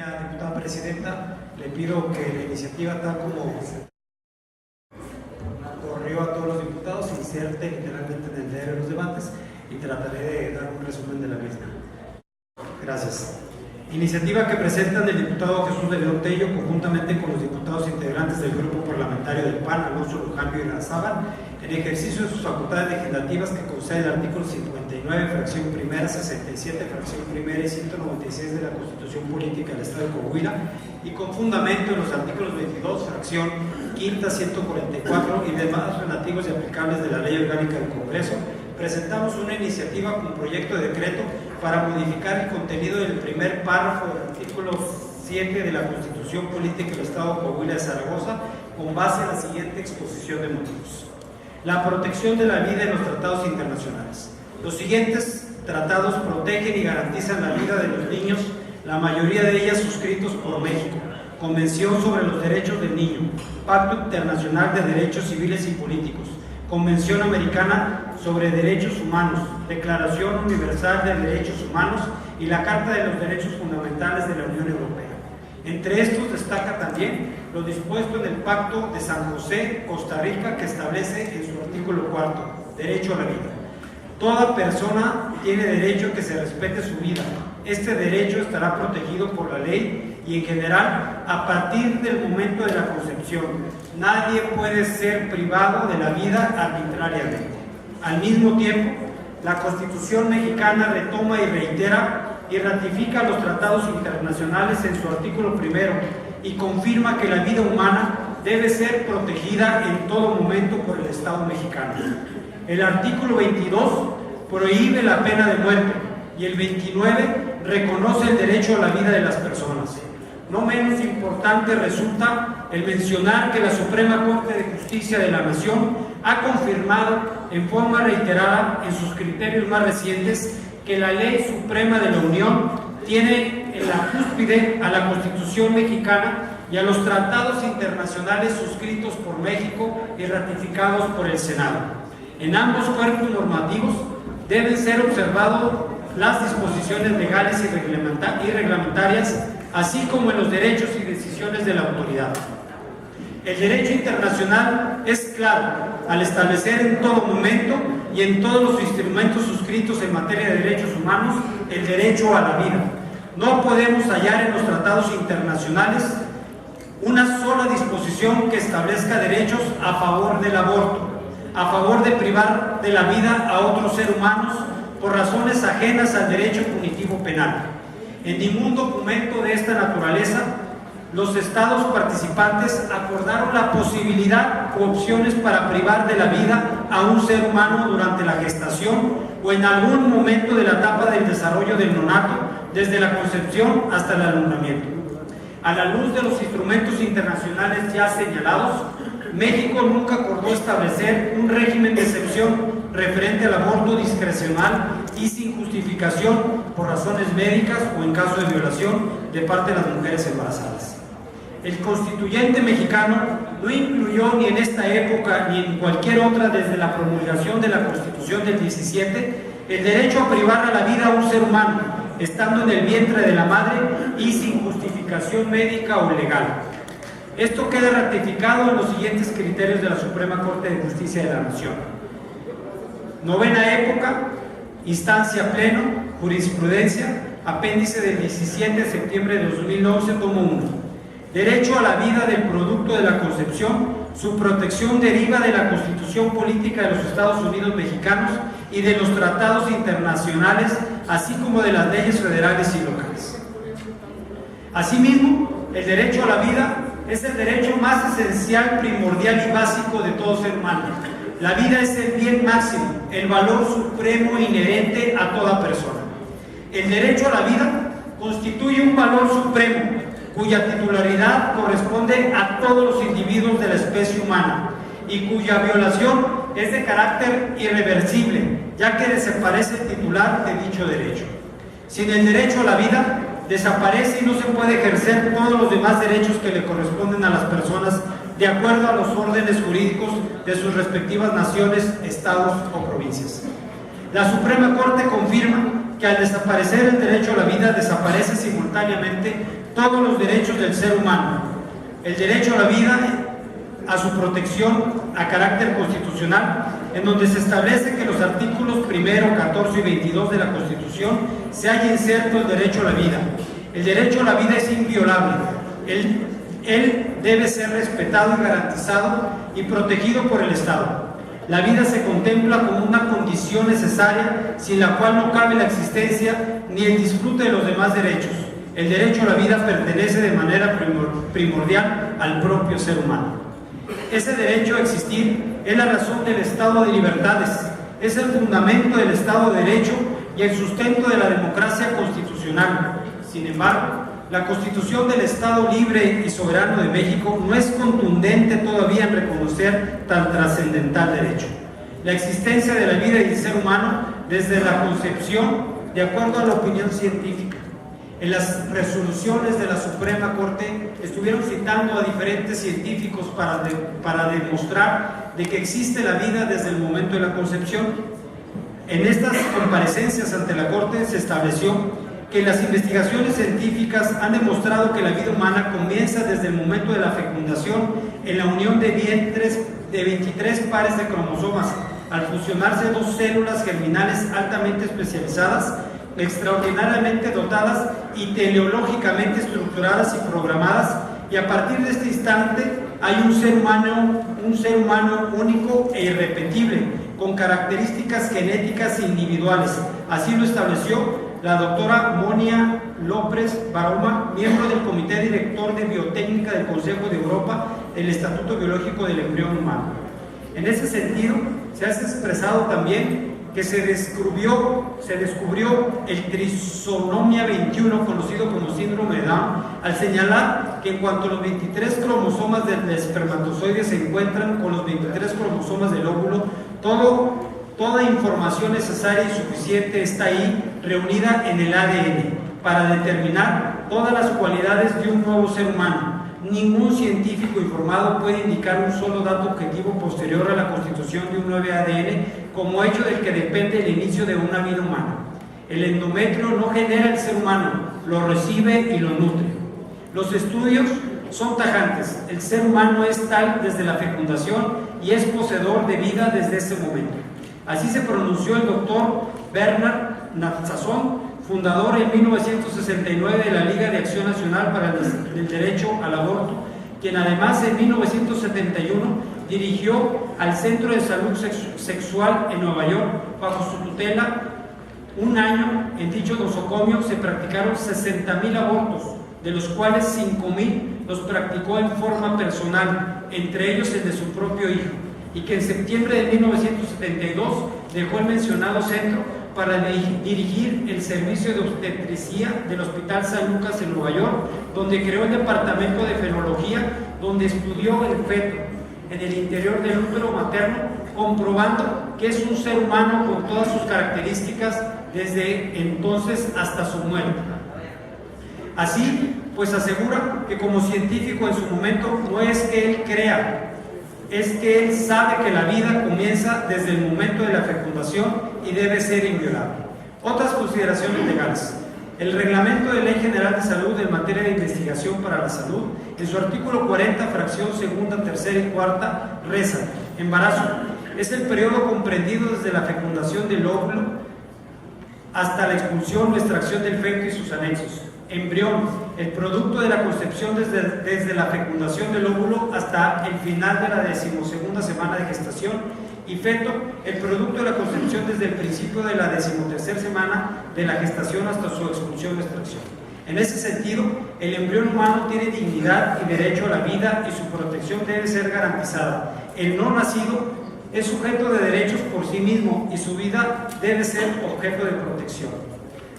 Señora diputada presidenta, le pido que la iniciativa, tal como corrió a todos los diputados, se inserte literalmente en el diario de los debates y trataré de dar un resumen de la misma. Gracias. Iniciativa que presentan el diputado Jesús de León Tello conjuntamente con los diputados integrantes del grupo parlamentario del PAN, Alonso Luján y Larrazábal, en ejercicio de sus facultades legislativas que concede el artículo 59, fracción primera, 67, fracción primera y 196 de la Constitución Política del Estado de Coahuila, y con fundamento en los artículos 22, fracción quinta, 144 y demás relativos y aplicables de la Ley Orgánica del Congreso, presentamos una iniciativa con proyecto de decreto para modificar el contenido del primer párrafo del artículo 7 de la Constitución Política del Estado de Coahuila de Zaragoza, con base en la siguiente exposición de motivos. La protección de la vida en los tratados internacionales. Los siguientes tratados protegen y garantizan la vida de los niños, la mayoría de ellas suscritos por México: Convención sobre los Derechos del Niño, Pacto Internacional de Derechos Civiles y Políticos, Convención Americana sobre Derechos Humanos, Declaración Universal de Derechos Humanos y la Carta de los Derechos Fundamentales de la Unión Europea. Entre estos destaca también lo dispuesto en el Pacto de San José, Costa Rica, que establece en su artículo 4, derecho a la vida. Toda persona tiene derecho a que se respete su vida. Este derecho estará protegido por la ley y en general a partir del momento de la concepción. Nadie puede ser privado de la vida arbitrariamente. Al mismo tiempo, la Constitución mexicana retoma y reitera y ratifica los tratados internacionales en su artículo primero y confirma que la vida humana debe ser protegida en todo momento por el Estado mexicano. El artículo 22 prohíbe la pena de muerte y el 29 reconoce el derecho a la vida de las personas. No menos importante resulta el mencionar que la Suprema Corte de Justicia de la Nación ha confirmado en forma reiterada en sus criterios más recientes que la Ley Suprema de la Unión tiene en la cúspide a la Constitución mexicana y a los tratados internacionales suscritos por México y ratificados por el Senado. En ambos cuerpos normativos deben ser observadas las disposiciones legales y reglamentarias, así como en los derechos y decisiones de la autoridad. El derecho internacional es claro al establecer en todo momento y en todos los instrumentos suscritos en materia de derechos humanos el derecho a la vida. No podemos hallar en los tratados internacionales una sola disposición que establezca derechos a favor del aborto, a favor de privar de la vida a otros seres humanos por razones ajenas al derecho punitivo penal. En ningún documento de esta naturaleza los estados participantes acordaron la posibilidad o opciones para privar de la vida a un ser humano durante la gestación o en algún momento de la etapa del desarrollo del neonato, desde la concepción hasta el alumbramiento. A la luz de los instrumentos internacionales ya señalados, México nunca acordó establecer un régimen de excepción referente al aborto discrecional y sin justificación por razones médicas o en caso de violación de parte de las mujeres embarazadas. El constituyente mexicano no incluyó ni en esta época ni en cualquier otra desde la promulgación de la Constitución del 17 el derecho a privar a la vida a un ser humano, estando en el vientre de la madre y sin justificación médica o legal. Esto queda ratificado en los siguientes criterios de la Suprema Corte de Justicia de la Nación. Novena época, instancia pleno, jurisprudencia, apéndice del 17 de septiembre de 2011, tomo 1. Derecho a la vida del producto de la concepción, su protección deriva de la Constitución Política de los Estados Unidos Mexicanos y de los tratados internacionales, así como de las leyes federales y locales. Asimismo, el derecho a la vida es el derecho más esencial, primordial y básico de todo ser humano. La vida es el bien máximo, el valor supremo inherente a toda persona. El derecho a la vida constituye un valor supremo, cuya titularidad corresponde a todos los individuos de la especie humana y cuya violación es de carácter irreversible, ya que desaparece el titular de dicho derecho. Sin el derecho a la vida, desaparece y no se puede ejercer todos los demás derechos que le corresponden a las personas de acuerdo a los órdenes jurídicos de sus respectivas naciones, estados o provincias. La Suprema Corte confirma que al desaparecer el derecho a la vida desaparece simultáneamente todos los derechos del ser humano, el derecho a la vida, a su protección a carácter constitucional, en donde se establece que los artículos 1, 14 y 22 de la Constitución se halla inserto el derecho a la vida. El derecho a la vida es inviolable. Él debe ser respetado y garantizado y protegido por el Estado. La vida se contempla como una condición necesaria sin la cual no cabe la existencia ni el disfrute de los demás derechos. El derecho a la vida pertenece de manera primordial al propio ser humano. Ese derecho a existir es la razón del Estado de libertades, es el fundamento del Estado de Derecho y el sustento de la democracia constitucional. Sin embargo, la Constitución del Estado Libre y Soberano de México no es contundente todavía en reconocer tan trascendental derecho. La existencia de la vida y del ser humano desde la concepción, de acuerdo a la opinión científica. En las resoluciones de la Suprema Corte estuvieron citando a diferentes científicos para demostrar de que existe la vida desde el momento de la concepción. En estas comparecencias ante la Corte se estableció que las investigaciones científicas han demostrado que la vida humana comienza desde el momento de la fecundación en la unión de vientres de 23 pares de cromosomas, al fusionarse dos células germinales altamente especializadas, extraordinariamente dotadas y teleológicamente estructuradas y programadas, y a partir de este instante hay un ser humano único e irrepetible, con características genéticas individuales. Así lo estableció la doctora Monia López Baroma, miembro del Comité Director de Biotécnica del Consejo de Europa, el Estatuto Biológico del Embrión Humano. En ese sentido, se ha expresado también que se descubrió el trisonomía 21, conocido como síndrome de Down, al señalar que en cuanto los 23 cromosomas del espermatozoide se encuentran con los 23 cromosomas del óvulo, toda información necesaria y suficiente está ahí reunida en el ADN para determinar todas las cualidades de un nuevo ser humano. Ningún científico informado puede indicar un solo dato objetivo posterior a la constitución de un nuevo ADN como hecho del que depende el inicio de una vida humana. El endometrio no genera el ser humano, lo recibe y lo nutre. Los estudios son tajantes. El ser humano es tal desde la fecundación y es poseedor de vida desde ese momento. Así se pronunció el doctor Bernard Natsazón, fundador en 1969 de la Liga de Acción Nacional para el Derecho al Aborto, quien además en 1971 dirigió al Centro de Salud Sexual en Nueva York. Bajo su tutela, un año en dicho nosocomio se practicaron 60,000 abortos, de los cuales 5,000 los practicó en forma personal, entre ellos el de su propio hijo, y que en septiembre de 1972 dejó el mencionado centro para dirigir el servicio de obstetricia del Hospital San Lucas en Nueva York, donde creó el departamento de fenología, donde estudió el feto en el interior del útero materno, comprobando que es un ser humano con todas sus características desde entonces hasta su muerte. Así, pues asegura que como científico en su momento no es que él crea, es que él sabe que la vida comienza desde el momento de la fecundación y debe ser inviolable. Otras consideraciones legales. El Reglamento de Ley General de Salud en materia de investigación para la salud, en su artículo 40, fracción segunda, tercera y cuarta, reza: embarazo es el periodo comprendido desde la fecundación del óvulo hasta la expulsión o extracción del feto y sus anexos. Embrión, el producto de la concepción desde la fecundación del óvulo hasta el final de la 12ª semana de gestación. Y feto, el producto de la concepción desde el principio de la 13ª semana de la gestación hasta su expulsión o extracción. En ese sentido, el embrión humano tiene dignidad y derecho a la vida y su protección debe ser garantizada. El no nacido es sujeto de derechos por sí mismo y su vida debe ser objeto de protección.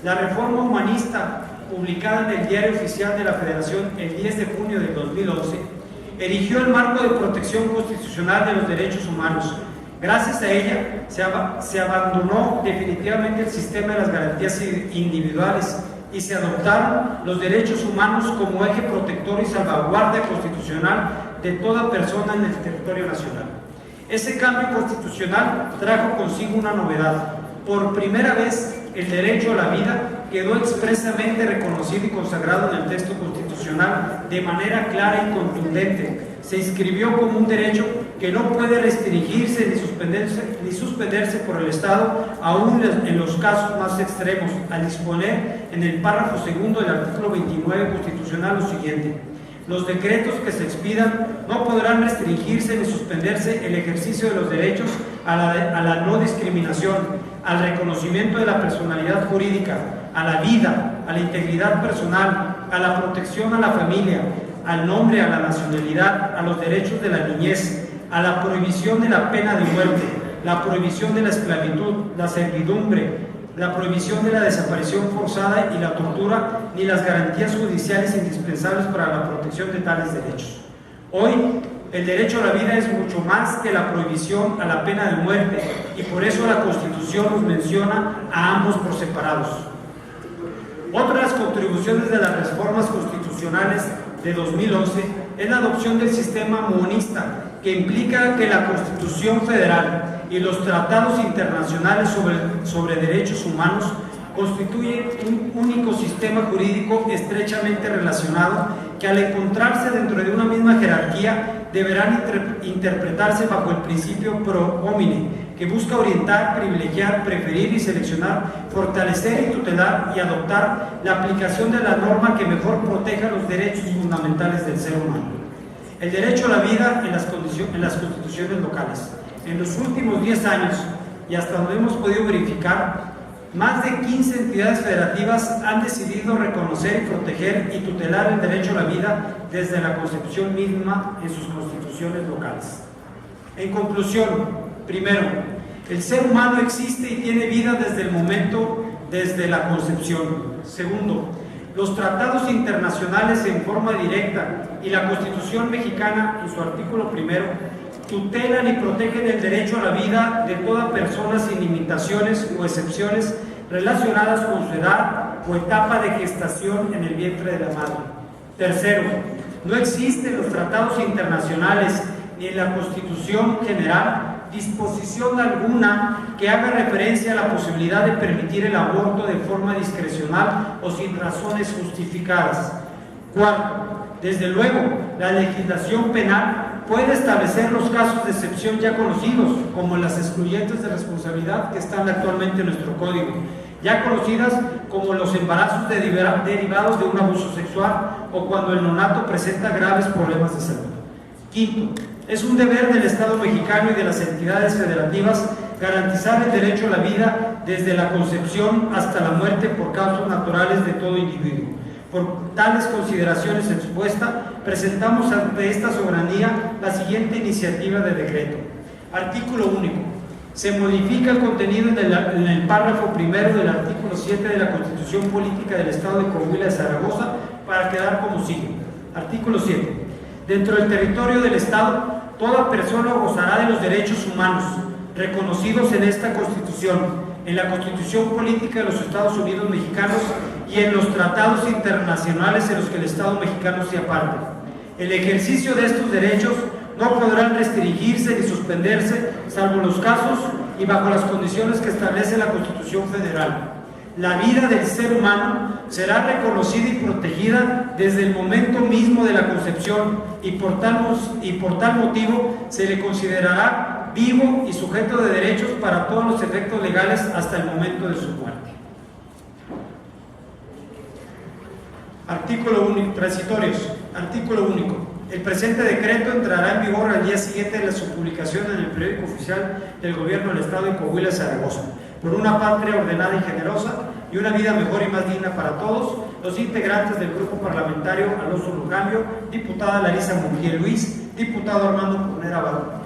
La reforma humanista, publicada en el Diario Oficial de la Federación el 10 de junio del 2011, erigió el marco de protección constitucional de los derechos humanos. Gracias a ella se abandonó definitivamente el sistema de las garantías individuales y se adoptaron los derechos humanos como eje protector y salvaguardia constitucional de toda persona en el territorio nacional. Ese cambio constitucional trajo consigo una novedad. Por primera vez, el derecho a la vida quedó expresamente reconocido y consagrado en el texto constitucional de manera clara y contundente. Se inscribió como un derecho que no puede restringirse ni suspenderse por el Estado, aún en los casos más extremos, al disponer en el párrafo segundo del artículo 29 constitucional lo siguiente: los decretos que se expidan no podrán restringirse ni suspenderse el ejercicio de los derechos a la no discriminación, al reconocimiento de la personalidad jurídica, a la vida, a la integridad personal, a la protección a la familia, al nombre, a la nacionalidad, a los derechos de la niñez, a la prohibición de la pena de muerte, la prohibición de la esclavitud, la servidumbre, la prohibición de la desaparición forzada y la tortura, ni las garantías judiciales indispensables para la protección de tales derechos. Hoy, el derecho a la vida es mucho más que la prohibición a la pena de muerte, y por eso la Constitución nos menciona a ambos por separados. Otra de las contribuciones de las reformas constitucionales de 2011 es la adopción del sistema monista, que implica que la Constitución Federal y los tratados internacionales sobre derechos humanos constituyen un único sistema jurídico estrechamente relacionado, que al encontrarse dentro de una misma jerarquía deberán interpretarse bajo el principio pro homine, que busca orientar, privilegiar, preferir y seleccionar, fortalecer y tutelar y adoptar la aplicación de la norma que mejor proteja los derechos fundamentales del ser humano. El derecho a la vida en las constituciones locales. En los últimos 10 años, y hasta donde hemos podido verificar, más de 15 entidades federativas han decidido reconocer y proteger y tutelar el derecho a la vida desde la Constitución misma en sus constituciones locales. En conclusión, primero, el ser humano existe y tiene vida desde la concepción. Segundo, los tratados internacionales en forma directa y la Constitución mexicana en su artículo primero tutelan y protegen el derecho a la vida de toda persona sin limitaciones o excepciones relacionadas con su edad o etapa de gestación en el vientre de la madre. Tercero, no existen en los tratados internacionales ni en la Constitución general disposición alguna que haga referencia a la posibilidad de permitir el aborto de forma discrecional o sin razones justificadas. Cuarto, desde luego, la legislación penal puede establecer los casos de excepción ya conocidos, como las excluyentes de responsabilidad que están actualmente en nuestro código, ya conocidas como los embarazos derivados de un abuso sexual o cuando el neonato presenta graves problemas de salud. Quinto, es un deber del Estado mexicano y de las entidades federativas garantizar el derecho a la vida desde la concepción hasta la muerte por causas naturales de todo individuo. Por tales consideraciones expuestas, presentamos ante esta soberanía la siguiente iniciativa de decreto. Artículo único. Se modifica el contenido en el párrafo primero del artículo 7 de la Constitución Política del Estado de Coahuila de Zaragoza para quedar como sigue. Artículo 7. Dentro del territorio del Estado, toda persona gozará de los derechos humanos reconocidos en esta Constitución, en la Constitución Política de los Estados Unidos Mexicanos y en los tratados internacionales en los que el Estado mexicano sea parte. El ejercicio de estos derechos no podrán restringirse ni suspenderse, salvo los casos y bajo las condiciones que establece la Constitución Federal. La vida del ser humano será reconocida y protegida desde el momento mismo de la concepción y por tal motivo se le considerará vivo y sujeto de derechos para todos los efectos legales hasta el momento de su muerte. Artículo único. Transitorios. Artículo único. El presente decreto entrará en vigor al día siguiente de su publicación en el periódico oficial del Gobierno del Estado de Coahuila de Zaragoza. Por una patria ordenada y generosa y una vida mejor y más digna para todos, los integrantes del grupo parlamentario Alonso Lujambio, diputada Larisa Munguía Luis, diputado Armando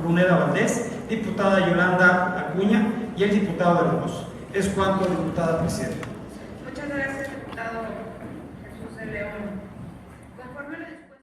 Pruneda Valdés, diputada Yolanda Acuña y el diputado de Ramos. Es cuanto, diputada presidenta.